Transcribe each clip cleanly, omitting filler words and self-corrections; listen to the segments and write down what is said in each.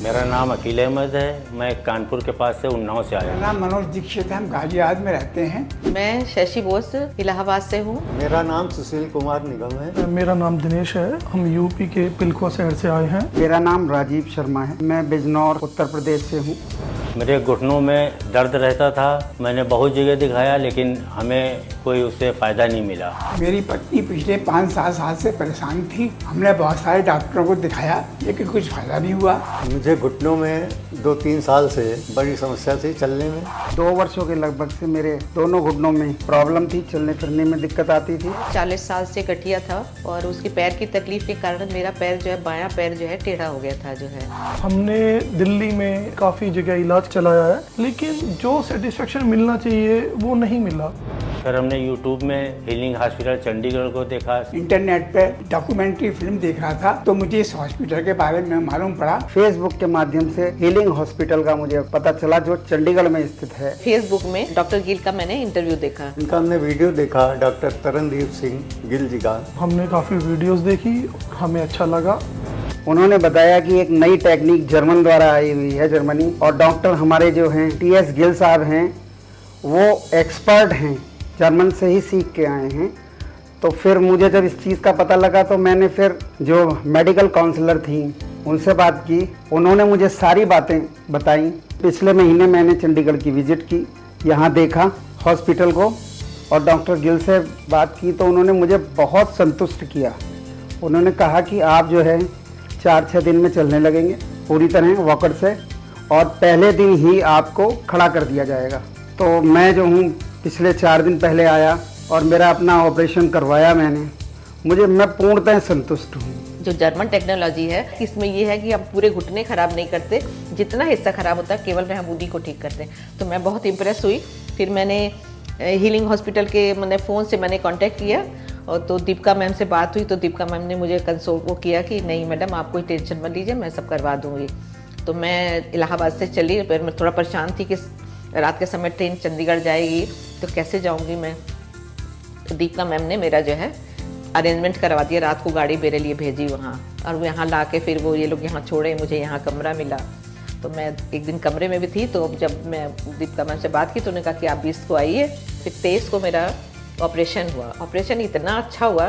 मेरा नाम अकील अहमद है। मैं कानपुर के पास से उन्नाव से आया। मेरा नाम मनोज दीक्षित है, हम गाजियाबाद में रहते हैं। मैं शशि बोस इलाहाबाद से हूँ। मेरा नाम सुशील कुमार निगम है। मेरा नाम दिनेश है, हम यूपी के पिलखुआ शहर से आए हैं। मेरा नाम राजीव शर्मा है, मैं बिजनौर उत्तर प्रदेश से हूँ। मेरे घुटनों में दर्द रहता था। मैंने बहुत जगह दिखाया लेकिन हमें कोई उससे फ़ायदा नहीं मिला। मेरी पत्नी पिछले 5-7 साल से परेशान थी। हमने बहुत सारे डॉक्टरों को दिखाया लेकिन कुछ फ़ायदा नहीं हुआ। मुझे घुटनों में 2-3 साल से बड़ी समस्या थी चलने में। 2 वर्षों के लगभग से मेरे दोनों घुटनों में प्रॉब्लम थी, चलने फिरने में दिक्कत आती थी। 40 साल से गठिया था और उसकी पैर की तकलीफ के कारण मेरा पैर जो है, बायां पैर जो है टेढ़ा हो गया था जो है। हमने दिल्ली में काफ़ी जगह इलाज चलाया है लेकिन जो सेटिस्फेक्शन मिलना चाहिए वो नहीं मिला। फिर हमने यूट्यूब में हीलिंग हॉस्पिटल चंडीगढ़ को देखा। इंटरनेट पे डॉक्यूमेंट्री फिल्म देख रहा था तो मुझे इस हॉस्पिटल के बारे में मालूम पड़ा। फेसबुक के माध्यम से हीलिंग हॉस्पिटल का मुझे पता चला जो चंडीगढ़ में स्थित है। फेसबुक में डॉक्टर गिल का मैंने इंटरव्यू देखा। इनका हमने वीडियो देखा डॉक्टर तरनदीप सिंह गिल जी का। हमने काफ़ी वीडियोस देखी, हमें अच्छा लगा। उन्होंने बताया कि एक नई टेक्निक जर्मन द्वारा आई हुई है, जर्मनी, और डॉक्टर हमारे जो हैं TS गिल साहब हैं वो एक्सपर्ट हैं, जर्मन से ही सीख के आए हैं। तो फिर मुझे जब इस चीज़ का पता लगा तो मैंने फिर जो मेडिकल काउंसलर थी उनसे बात की। उन्होंने मुझे सारी बातें बताई। पिछले महीने मैंने चंडीगढ़ की विज़िट की, यहाँ देखा हॉस्पिटल को और डॉक्टर गिल से बात की तो उन्होंने मुझे बहुत संतुष्ट किया। उन्होंने कहा कि आप जो है 4-6 दिन में चलने लगेंगे पूरी तरह वॉकर से और पहले दिन ही आपको खड़ा कर दिया जाएगा। तो मैं जो हूँ पिछले 4 दिन पहले आया और मेरा अपना ऑपरेशन करवाया मैं पूर्णतः संतुष्ट हूँ। जो जर्मन टेक्नोलॉजी है इसमें ये है कि हम पूरे घुटने खराब नहीं करते, जितना हिस्सा खराब होता है केवल हम उन्हीं को ठीक करते हैं। तो मैं बहुत इम्प्रेस हुई। फिर मैंने हीलिंग हॉस्पिटल के मैंने फ़ोन से मैंने कांटेक्ट किया और तो दीपिका मैम से बात हुई तो दीपिका मैम ने मुझे कंसोल वो किया कि नहीं मैडम आप कोई टेंशन मत लीजिए, मैं सब करवा दूँगी। तो मैं इलाहाबाद से चली। फिर मैं थोड़ा परेशान थी कि रात के समय ट्रेन चंडीगढ़ जाएगी तो कैसे जाऊँगी मैं। तो दीपिका मैम ने मेरा जो है अरेंजमेंट करवा दिया, रात को गाड़ी मेरे लिए भेजी वहाँ और वो यहाँ ला के फिर वो ये लोग यहाँ छोड़े, मुझे यहाँ कमरा मिला। तो मैं एक दिन कमरे में भी थी तो जब मैं दीपिका मैम से बात की तो उन्होंने कहा कि आप 20 को आइए। फिर 23 को मेरा ऑपरेशन हुआ। ऑपरेशन इतना अच्छा हुआ,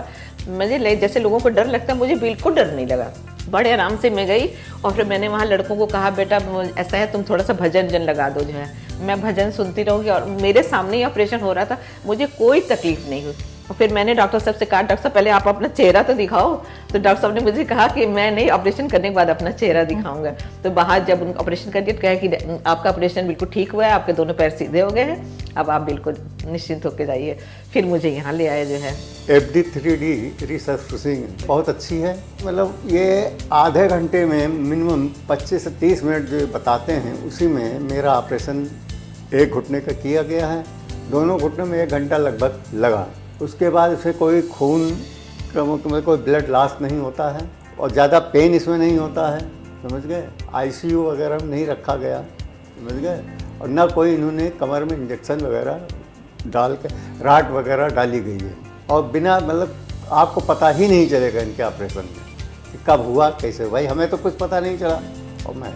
मुझे जैसे लोगों को डर लगता है, मुझे बिल्कुल डर नहीं लगा। बड़े आराम से मैं गई और फिर मैंने वहाँ लड़कों को कहा बेटा ऐसा है तुम थोड़ा सा भजन लगा दो जो है, मैं भजन सुनती रहूँगी। और मेरे सामने ही ऑपरेशन हो रहा था, मुझे कोई तकलीफ नहीं हुई। और फिर मैंने डॉक्टर साहब से कहा डॉक्टर साहब पहले आप अपना चेहरा तो दिखाओ। तो डॉक्टर साहब ने मुझे कहा कि मैं नहीं, ऑपरेशन करने के बाद अपना चेहरा दिखाऊंगा। तो बाहर जब उनका ऑपरेशन कर दिया तो कहा कि आपका ऑपरेशन बिल्कुल ठीक हुआ है, आपके दोनों पैर सीधे हो गए हैं, अब आप बिल्कुल निश्चिंत होकर जाइए। फिर मुझे यहाँ ले आए जो है। FD 3D रिसर्फेसिंग बहुत अच्छी है। मतलब ये आधे घंटे में मिनिमम 25 से 30 मिनट जो बताते हैं उसी में मेरा ऑपरेशन एक घुटने का किया गया है। दोनों घुटनों में 1 घंटा लगभग लगा। उसके बाद इससे कोई खून मतलब कोई ब्लड लॉस नहीं होता है और ज़्यादा पेन इसमें नहीं होता है, समझ गए। ICU वगैरह में नहीं रखा गया, समझ गए। और ना कोई इन्होंने कमर में इंजेक्शन वगैरह डाल के राड वगैरह डाली गई है और बिना मतलब आपको पता ही नहीं चलेगा इनके ऑपरेशन में कि कब हुआ कैसे। भाई हमें तो कुछ पता नहीं चला और मैं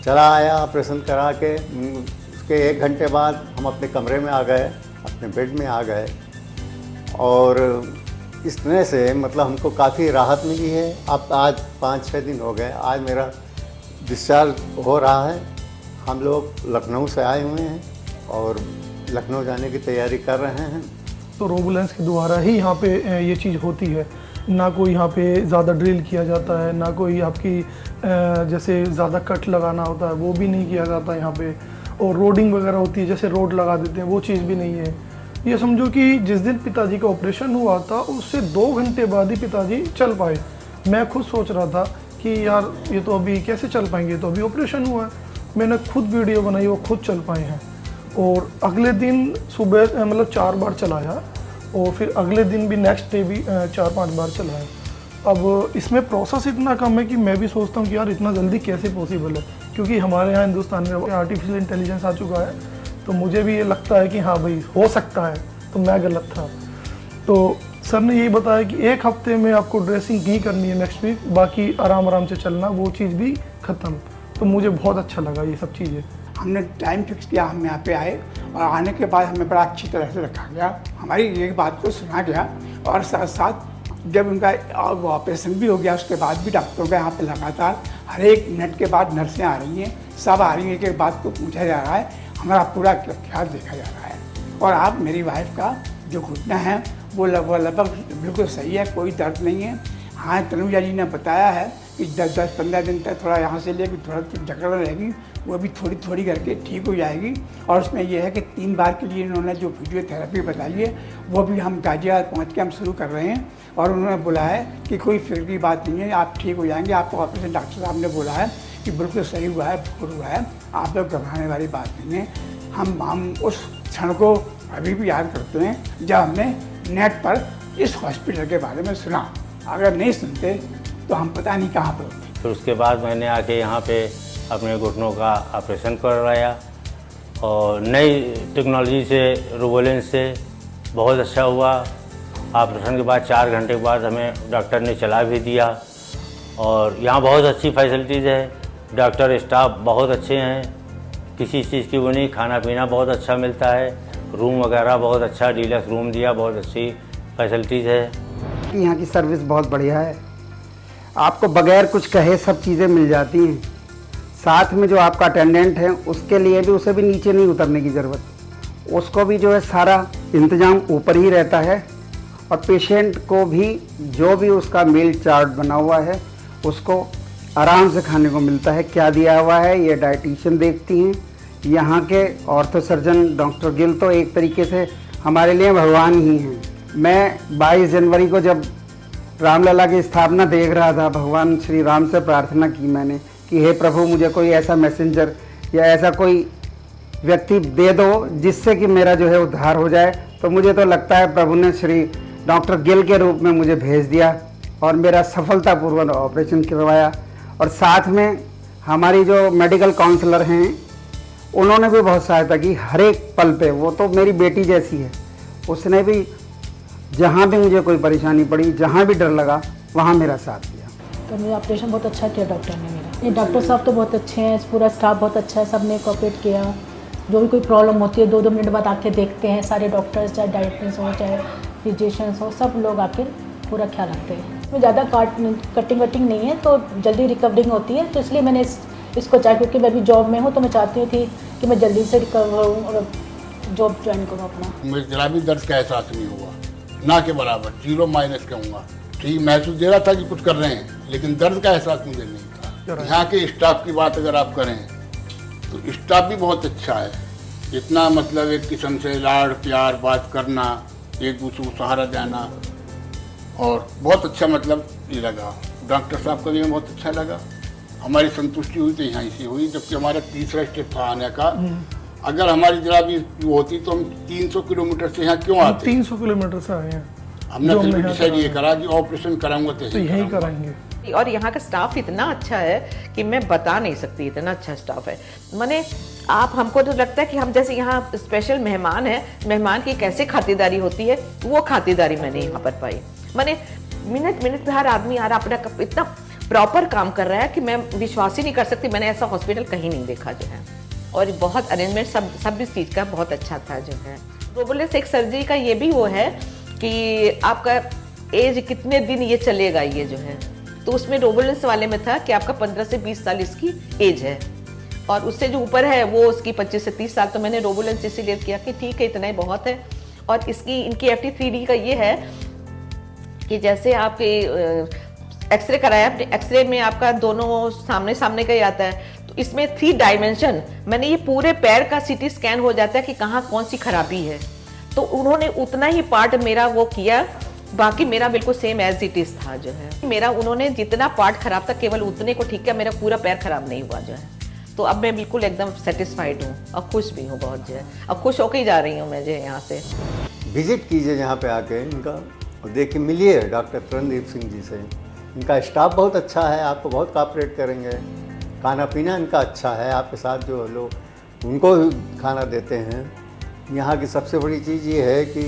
चला आया ऑपरेशन करा के। उसके 1 घंटे बाद हम अपने कमरे में आ गए, अपने बेड में आ गए और इस तरह से मतलब हमको काफ़ी राहत मिली है। अब आज 5-6 दिन हो गए, आज मेरा डिस्चार्ज हो रहा है। हम लोग लखनऊ से आए हुए हैं और लखनऊ जाने की तैयारी कर रहे हैं। तो रोबोलेंस के द्वारा ही यहाँ पे ये चीज़ होती है। ना कोई यहाँ पे ज़्यादा ड्रिल किया जाता है, ना कोई आपकी जैसे ज़्यादा कट लगाना होता है वो भी नहीं किया जाता यहाँ पे। और रोडिंग वगैरह होती है, जैसे रोड लगा देते हैं, वो चीज़ भी नहीं है। ये समझो कि जिस दिन पिताजी का ऑपरेशन हुआ था उससे 2 घंटे बाद ही पिताजी चल पाए। मैं खुद सोच रहा था कि यार ये तो अभी कैसे चल पाएंगे, तो अभी ऑपरेशन हुआ है। मैंने खुद वीडियो बनाई, वो खुद चल पाए हैं। और अगले दिन सुबह मतलब 4 बार चलाया और फिर अगले दिन भी नेक्स्ट डे भी 4-5 बार चलाया। अब इसमें प्रोसेस इतना कम है कि मैं भी सोचता हूँ कि यार इतना जल्दी कैसे पॉसिबल है, क्योंकि हमारे यहाँ हिंदुस्तान में आर्टिफिशियल इंटेलिजेंस आ चुका है। तो मुझे भी ये लगता है कि हाँ भाई हो सकता है, तो मैं गलत था। तो सर ने यही बताया कि 1 हफ्ते में आपको ड्रेसिंग ही करनी है नेक्स्ट वीक, बाकी आराम आराम से चलना, वो चीज़ भी ख़त्म। तो मुझे बहुत अच्छा लगा ये सब चीज़ें। हमने टाइम फिक्स किया, हम यहाँ पे आए और आने के बाद हमें बड़ा अच्छी तरह से रखा गया, हमारी एक बात को सुना गया और साथ साथ जब उनका ऑपरेशन भी हो गया उसके बाद भी डॉक्टरों का यहाँ पे लगातार हर एक मिनट के बाद नर्सें आ रही हैं, सब आ रही हैं कि बात को पूछा जा रहा है, हमारा पूरा ख्याल देखा जा रहा है। और आप मेरी वाइफ का जो घुटना है वो लगभग बिल्कुल सही है, कोई दर्द नहीं है। हाँ, तनुजा जी ने बताया है कि 10-15 दिन तक थोड़ा यहाँ से लेकर थोड़ा जकड़ रहेगी, वो भी थोड़ी थोड़ी करके ठीक हो जाएगी। और उसमें यह है कि 3 बार के लिए इन्होंने जो फिजियोथेरेपी बताई है वो भी हम गाजियाबाद पहुँच के हम शुरू कर रहे हैं। और उन्होंने बोला है कि कोई फिक्र की बात नहीं है, आप ठीक हो जाएंगे। आपको ऑपरेशन डॉक्टर साहब ने बोला है कि बिल्कुल सही हुआ है, बिल्कुल हुआ है, आप लोग घबराने वाली बात नहीं है। हम उस क्षण को अभी भी याद करते हैं जब हमने नेट पर इस हॉस्पिटल के बारे में सुना। अगर नहीं सुनते तो हम पता नहीं कहाँ पर होते। फिर उसके बाद मैंने आके यहाँ पे अपने घुटनों का ऑपरेशन करवाया और नई टेक्नोलॉजी से, रोबोलेंस से बहुत अच्छा हुआ। ऑपरेशन के बाद 4 घंटे के बाद हमें डॉक्टर ने चला भी दिया और यहाँ बहुत अच्छी फैसिलिटीज़ है, डॉक्टर स्टाफ बहुत अच्छे हैं, किसी चीज़ की वो नहीं, खाना पीना बहुत अच्छा मिलता है, रूम वगैरह बहुत अच्छा, डीलक्स रूम दिया, बहुत अच्छी फैसिलिटीज़ है। यहाँ की सर्विस बहुत बढ़िया है, आपको बगैर कुछ कहे सब चीज़ें मिल जाती हैं। साथ में जो आपका अटेंडेंट है उसके लिए भी, उसे भी नीचे नहीं उतरने की ज़रूरत, उसको भी जो है सारा इंतज़ाम ऊपर ही रहता है। और पेशेंट को भी जो भी उसका मील चार्ट बना हुआ है उसको आराम से खाने को मिलता है। क्या दिया हुआ है ये डाइटिशियन देखती हैं। यहाँ के ऑर्थो सर्जन डॉक्टर गिल तो एक तरीके से हमारे लिए भगवान ही हैं। मैं 22 जनवरी को जब रामलला की स्थापना देख रहा था, भगवान श्री राम से प्रार्थना की मैंने कि हे प्रभु, मुझे कोई ऐसा मैसेंजर या ऐसा कोई व्यक्ति दे दो जिससे कि मेरा जो है उद्धार हो जाए। तो मुझे तो लगता है प्रभु ने श्री डॉक्टर गिल के रूप में मुझे भेज दिया और मेरा सफलतापूर्वक ऑपरेशन करवाया। और साथ में हमारी जो मेडिकल काउंसलर हैं उन्होंने भी बहुत सहायता की हर एक पल पे। वो तो मेरी बेटी जैसी है, उसने भी जहाँ भी मुझे कोई परेशानी पड़ी, जहाँ भी डर लगा, वहाँ मेरा साथ दिया। तो मेरा ऑपरेशन बहुत अच्छा किया डॉक्टर ने मेरा। ये डॉक्टर साहब तो बहुत अच्छे हैं, पूरा स्टाफ बहुत अच्छा है, सब ने कोऑपरेट किया। जो भी कोई प्रॉब्लम होती है 2-2 मिनट बाद आके देखते हैं, सारे डॉक्टर्स, चाहे डाइटिशियंस हो चाहे फिजिशियंस हो, सब लोग आके पूरा ख्याल रखते हैं। इसमें ज़्यादा कटिंग वटिंग नहीं है तो जल्दी रिकवरिंग होती है, तो इसलिए मैंने इसको चाहा, क्योंकि मैं भी जॉब में हूँ तो मैं चाहती थी कि मैं जल्दी से रिकवर हूँ और जॉब ज्वाइन करूँ अपना। मुझे जरा भी दर्द का एहसास नहीं हुआ, ना के बराबर, 0 माइनस कहूँगा। ठीक महसूस दे रहा था कि कुछ कर रहे हैं, लेकिन दर्द का एहसास मुझे नहीं था। यहाँ के स्टाफ की बात अगर आप करें तो स्टाफ भी बहुत अच्छा है। इतना मतलब एक किस्म से लाड़ प्यार बात करना, एक दूसरे को सहारा देना, और बहुत अच्छा मतलब ये लगा। डॉक्टर साहब का भी बहुत अच्छा लगा। हमारी संतुष्टि हुई तो यहाँ से हुई, जबकि हमारा तीसरा स्टेप था आने का। अगर हमारी जरा भी वो होती तो हम 300 किलोमीटर से यहाँ क्यों आते? 300 किलोमीटर से आए हैं। हमने फिर भी डिसाइड ये करा कि ऑपरेशन कराऊंगा तो यही कराएंगे। और यहाँ का स्टाफ इतना अच्छा है कि मैं बता नहीं सकती, इतना अच्छा स्टाफ है। माने आप, हमको तो लगता है कि हम जैसे यहाँ स्पेशल मेहमान है, मेहमान की कैसे खातिरदारी होती है वो खातिरदारी मैंने यहाँ पर पाई। माने मिनट मिनट पे हर आदमी आ रहा, अपना इतना प्रॉपर काम कर रहा है कि मैं विश्वास ही नहीं कर सकती, मैंने ऐसा हॉस्पिटल कहीं नहीं देखा जो है। और बहुत अरेंजमेंट सब इस चीज़ का बहुत अच्छा था जो है। रोबोलेंस एक सर्जरी का ये भी वो है कि आपका एज कितने दिन ये चलेगा ये जो है, तो उसमें रोबोलेंस वाले में था कि आपका 15 से 20 साल इसकी एज है और उससे जो ऊपर है वो उसकी 25 से 30 साल। तो मैंने रोबोलेंस इसीलिए किया कि ठीक है, इतना ही बहुत है। और इसकी इनकी FT3D का ये है कि जैसे आपके एक्सरे कराया, एक्सरे में आपका दोनों सामने सामने का ही आता है, तो इसमें 3 डायमेंशन, मैंने ये पूरे पैर का CT स्कैन हो जाता है कि कहाँ कौन सी खराबी है। तो उन्होंने उतना ही पार्ट मेरा वो किया, बाकी मेरा बिल्कुल सेम एज इट इज था जो है। मेरा उन्होंने जितना पार्ट खराब था केवल उतने को ठीक किया, मेरा पूरा पैर खराब नहीं हुआ जो है। तो अब मैं बिल्कुल एकदम सेटिस्फाइड हूँ और खुश भी हूँ बहुत जो है। अब खुश होकर ही जा रही हूँ मैं जो यहाँ से। विजिट कीजिए यहाँ पे आके इनका और देखिए, मिलिए डॉक्टर तरणदीप सिंह जी से। इनका स्टाफ बहुत अच्छा है, आपको बहुत कोऑपरेट करेंगे। खाना पीना इनका अच्छा है, आपके साथ जो लोग उनको खाना देते हैं। यहाँ की सबसे बड़ी चीज़ ये है कि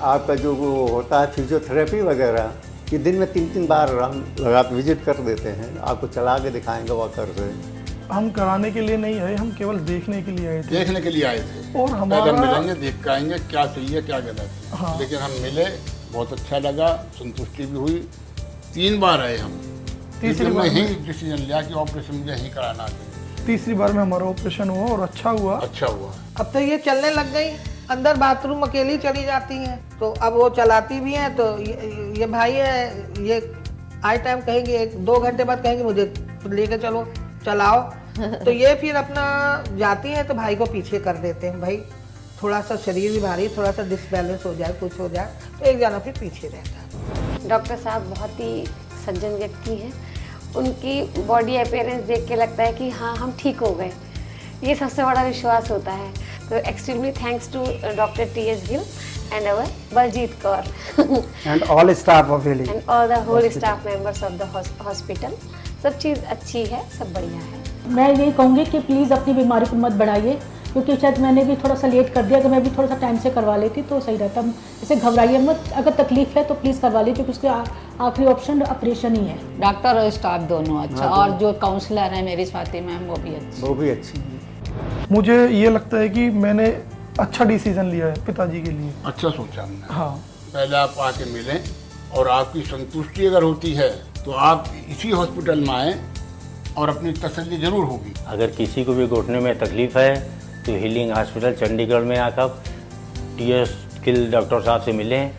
आपका जो वो होता है फिजियोथेरेपी वगैरह, ये दिन में 3-3 बार हम लगा विजिट कर देते हैं, आपको चला के दिखाएंगे वॉकर से। हम कराने के लिए नहीं आए, हम केवल देखने के लिए आए थे। देखने के लिए आए थे और पहले हमारा मिलेंगे, देख के आएंगे क्या सही है क्या गलत है। हाँ। लेकिन हम मिले, बहुत अच्छा लगा, संतुष्टि भी हुई। 3 बार आए हम। तीसरी मैं बार ही डिसीजन लिया कि ऑपरेशन मुझे यहीं कराना है। तीसरी बार में हमारा ऑपरेशन हुआ और अच्छा हुआ। अच्छा हुआ। अब तो ये चलने लग गई, अंदर बाथरूम अकेली चली जाती हैं, तो अब वो चलाती भी हैं। तो ये भाई है, ये आए टाइम कहेंगे 1-2 घंटे बाद कहेंगे मुझे लेके चलो, चलाओ। तो ये फिर अपना जाती हैं तो भाई को पीछे कर देते हैं, भाई थोड़ा सा शरीर भी भारी, थोड़ा सा डिसबैलेंस हो जाए, कुछ हो जाए, तो एक जना फिर पीछे रहता है। डॉक्टर साहब बहुत ही सज्जन व्यक्ति हैं। उनकी बॉडी अपीयरेंस देख के लगता है कि हाँ हम ठीक हो गए, ये सबसे बड़ा विश्वास होता है। तो extremely thanks to doctor TS Gill and our Baljeet Kaur and all staff of healing and all the whole staff members of the hospital. सब चीज़ अच्छी है, सब बढ़िया है। मैं यही कहूँगी कि प्लीज़ अपनी बीमारी को मत बढ़ाइए, क्योंकि शायद मैंने भी थोड़ा सा लेट कर दिया। अगर मैं भी थोड़ा सा टाइम से करवा लेती तो सही रहता। जैसे घबराइए मत, अगर तकलीफ है तो प्लीज़ करवा लीजिए, क्योंकि उसके आखिरी ऑप्शन ऑपरेशन ही है। डॉक्टर और स्टाफ दोनों अच्छा, और जो काउंसलर है मेरी स्वाति मैम वो भी अच्छी। वो भी अच्छी है। मुझे ये लगता है कि मैंने अच्छा डिसीजन लिया है पिताजी के लिए। अच्छा सोचा हमने। हाँ, पहले आप आके मिलें और आपकी संतुष्टि अगर होती है तो आप इसी हॉस्पिटल में आएँ और अपनी तसल्ली जरूर होगी। अगर किसी को भी घुटने में तकलीफ़ है तो हीलिंग हॉस्पिटल चंडीगढ़ में आकर TS गिल डॉक्टर साहब से मिलें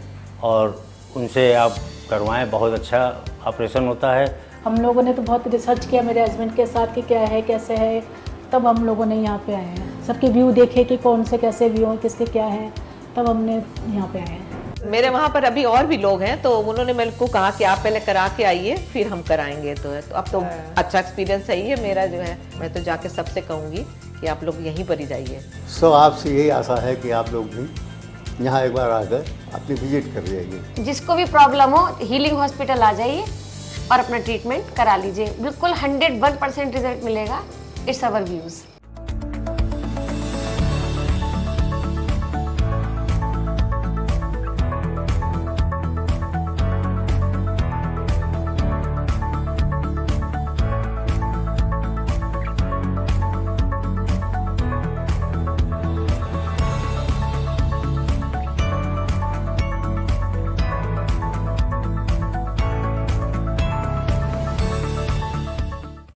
और उनसे आप करवाएं। बहुत अच्छा ऑपरेशन होता है। हम लोगों ने तो बहुत रिसर्च किया मेरे हस्बैंड के साथ कि क्या है कैसे है, तब हम लोगों ने यहाँ पे आए हैं। सबके व्यू देखे कि कौन से कैसे व्यू हैं, किसके क्या है, तब हमने यहाँ पे आए हैं। मेरे वहाँ पर अभी और भी लोग हैं, तो उन्होंने मेरे को कहा कि आप पहले करा के आइए फिर हम कराएंगे। तो अब तो अच्छा एक्सपीरियंस है ये मेरा जो है। मैं तो जाके सबसे कहूँगी कि आप लोग यहीं पर ही जाइए। सो आपसे यही आशा है कि आप लोग भी यहाँ एक बार आकर अपनी विजिट कर जाइए। जिसको भी प्रॉब्लम हो हीलिंग हॉस्पिटल आ जाइए और अपना ट्रीटमेंट करा लीजिए। बिल्कुल 101% रिजल्ट मिलेगा। It's our views.